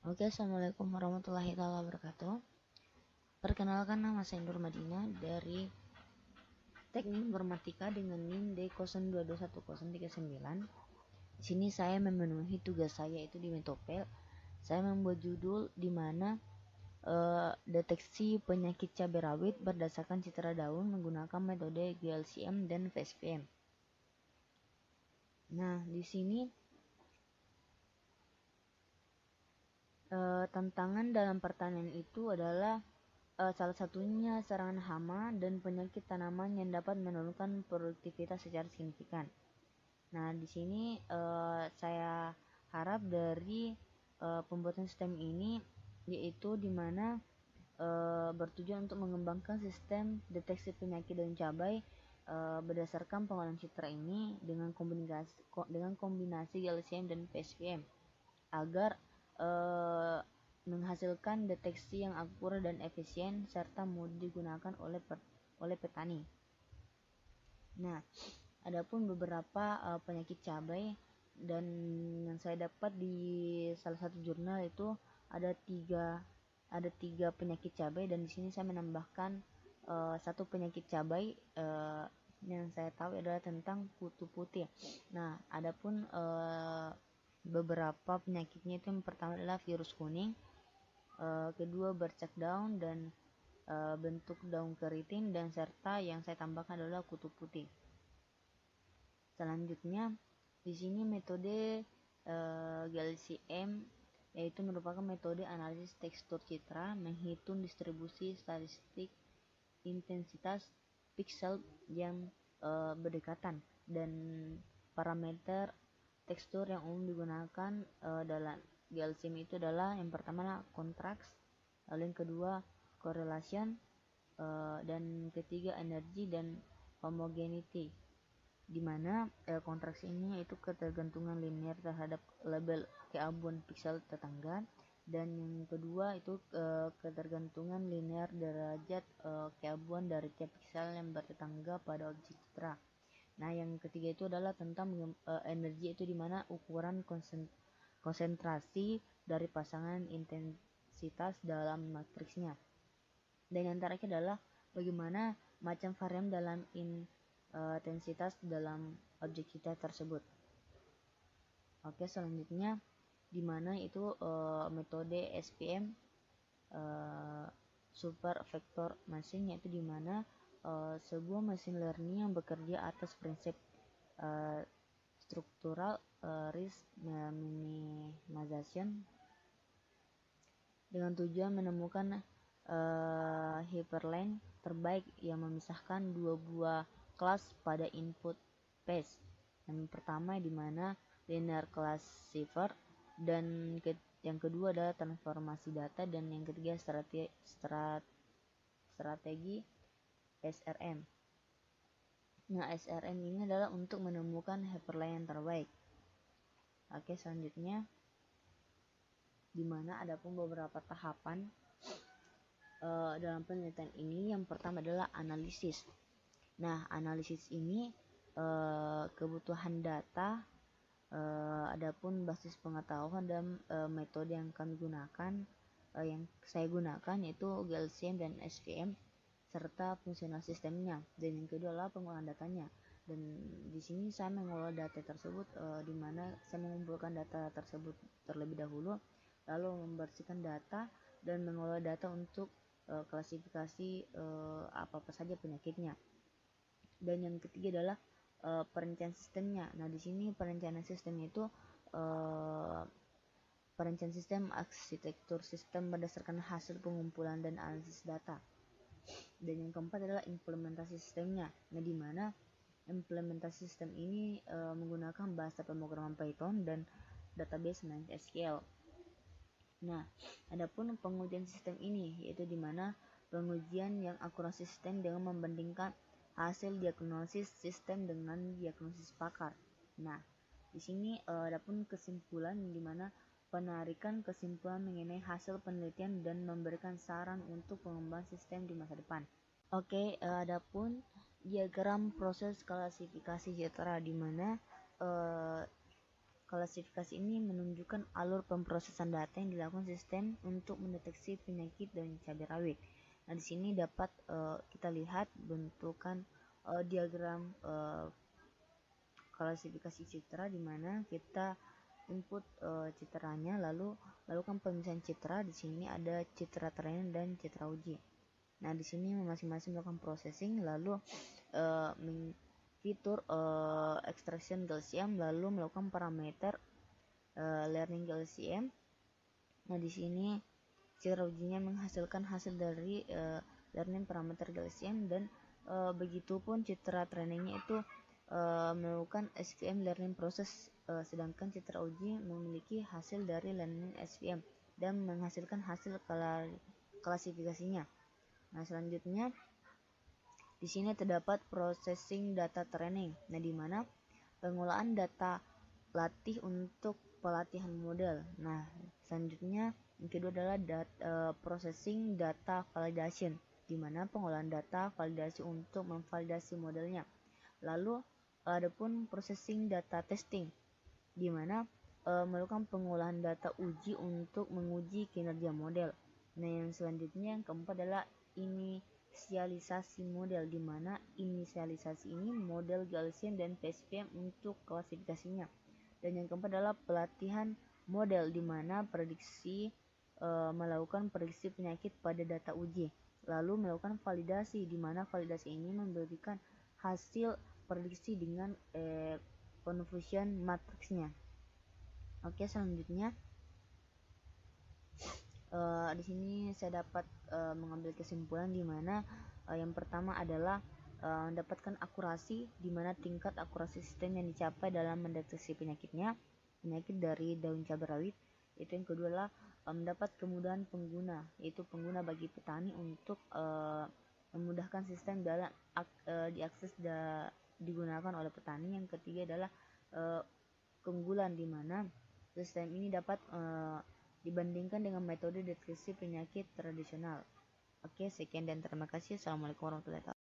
Oke, Assalamualaikum warahmatullahi wabarakatuh. Perkenalkan, nama saya Nur Madina dari Teknik Informatika dengan NIM D022139. Di sini saya memenuhi tugas saya itu di Metopel. Saya membuat judul di mana deteksi penyakit cabai rawit berdasarkan citra daun menggunakan metode GLCM dan VSPM. Nah, di sini tantangan dalam pertanian itu adalah salah satunya serangan hama dan penyakit tanaman yang dapat menurunkan produktivitas secara signifikan. Nah, di sini saya harap dari pembuatan sistem ini yaitu di mana bertujuan untuk mengembangkan sistem deteksi penyakit daun cabai berdasarkan pengolahan citra ini dengan kombinasi LCM dan PSVM agar menghasilkan deteksi yang akurat dan efisien serta mudah digunakan oleh petani. Nah, adapun beberapa penyakit cabai dan yang saya dapat di salah satu jurnal itu ada tiga penyakit cabai, dan di sini saya menambahkan satu penyakit cabai yang saya tahu adalah tentang kutu putih. Nah, adapun beberapa penyakitnya itu yang pertama adalah virus kuning, kedua bercak daun dan bentuk daun keriting, dan serta yang saya tambahkan adalah kutu putih. Selanjutnya di sini metode GLCM yaitu merupakan metode analisis tekstur citra, menghitung distribusi statistik intensitas piksel yang berdekatan, dan parameter tekstur yang umum digunakan dalam GLCM itu adalah yang pertama contrast, lalu yang kedua correlation, dan ketiga energi dan homogeneity, di mana kontraksi ini yaitu ketergantungan linear terhadap label keabuan piksel tetangga, dan yang kedua itu ketergantungan linear derajat keabuan dari tiap piksel yang bertetangga pada objek citra. Nah, yang ketiga itu adalah tentang energi, itu di mana ukuran konsentrasi dari pasangan intensitas dalam matriksnya. Dan yang terakhir adalah bagaimana macam varian dalam intensitas dalam objek citra tersebut. Oke, selanjutnya di mana itu metode SPM super vector machine, yaitu di mana sebuah machine learning yang bekerja atas prinsip struktural risk minimization dengan tujuan menemukan hyperlink terbaik yang memisahkan dua buah kelas pada input phase. Yang pertama di mana linear classifier, dan yang kedua adalah transformasi data, dan yang ketiga strategi SRM. Nah, SRM ini adalah untuk menemukan hyperlink yang terbaik. Oke, selanjutnya di mana ada pun beberapa tahapan dalam penelitian ini. Yang pertama adalah analisis. Nah, analisis ini kebutuhan data, adapun basis pengetahuan dan metode yang kami gunakan, yang saya gunakan yaitu GLCM dan SVM serta fungsional sistemnya, dan yang kedua adalah pengolahan datanya. Dan di sini saya mengolah data tersebut di mana saya mengumpulkan data tersebut terlebih dahulu, lalu membersihkan data dan mengolah data untuk klasifikasi apa saja penyakitnya. Dan yang ketiga adalah perencanaan sistemnya. Nah, di sini perencanaan sistemnya itu perencanaan sistem arsitektur sistem berdasarkan hasil pengumpulan dan analisis data. Dan yang keempat adalah implementasi sistemnya. Nah, di mana implementasi sistem ini menggunakan bahasa pemrograman Python dan database MySQL. Nah, adapun pengujian sistem ini yaitu di mana pengujian yang akurasi sistem dengan membandingkan hasil diagnosis sistem dengan diagnosis pakar. Nah, di sini adapun kesimpulan di mana penarikan kesimpulan mengenai hasil penelitian dan memberikan saran untuk pengembangan sistem di masa depan. Oke, adapun diagram proses klasifikasi citra, di mana klasifikasi ini menunjukkan alur pemrosesan data yang dilakukan sistem untuk mendeteksi penyakit daun cabai rawit. Nah, di sini dapat kita lihat bentukan diagram klasifikasi citra, di mana kita input citranya, lalu lakukan pemisahan citra. Di sini ada citra training dan citra uji. Nah, di sini masing-masing melakukan processing, lalu fitur extraction Gaussian, lalu melakukan parameter learning Gaussian. Nah, di sini citra ujinya menghasilkan hasil dari learning parameter Gaussian, dan begitupun citra trainingnya itu melakukan SVM learning process, sedangkan citra uji memiliki hasil dari learning SVM dan menghasilkan hasil klasifikasinya. Nah, selanjutnya di sini terdapat processing data training. Nah, di mana pengolahan data latih untuk pelatihan model. Nah, selanjutnya yang kedua adalah processing data validation, di mana pengolahan data validasi untuk memvalidasi modelnya. Lalu adapun processing data testing, di mana melakukan pengolahan data uji untuk menguji kinerja model. Nah, yang selanjutnya yang keempat adalah inisialisasi model, di mana inisialisasi ini model Gaussian dan PSVM untuk klasifikasinya. Dan yang keempat adalah pelatihan model, di mana melakukan prediksi penyakit pada data uji. Lalu melakukan validasi, di mana validasi ini memberikan hasil prediksi dengan confusion matrixnya. Oke, selanjutnya di sini saya dapat mengambil kesimpulan, di mana yang pertama adalah mendapatkan akurasi, di mana tingkat akurasi sistem yang dicapai dalam mendeteksi penyakit dari daun cabai rawit. Itu yang kedua adalah mendapat kemudahan pengguna, yaitu pengguna bagi petani untuk memudahkan sistem dalam diakses digunakan oleh petani. Yang ketiga adalah keunggulan, di mana sistem ini dapat dibandingkan dengan metode deteksi penyakit tradisional. Oke, sekian dan terima kasih. Assalamualaikum warahmatullahi wabarakatuh.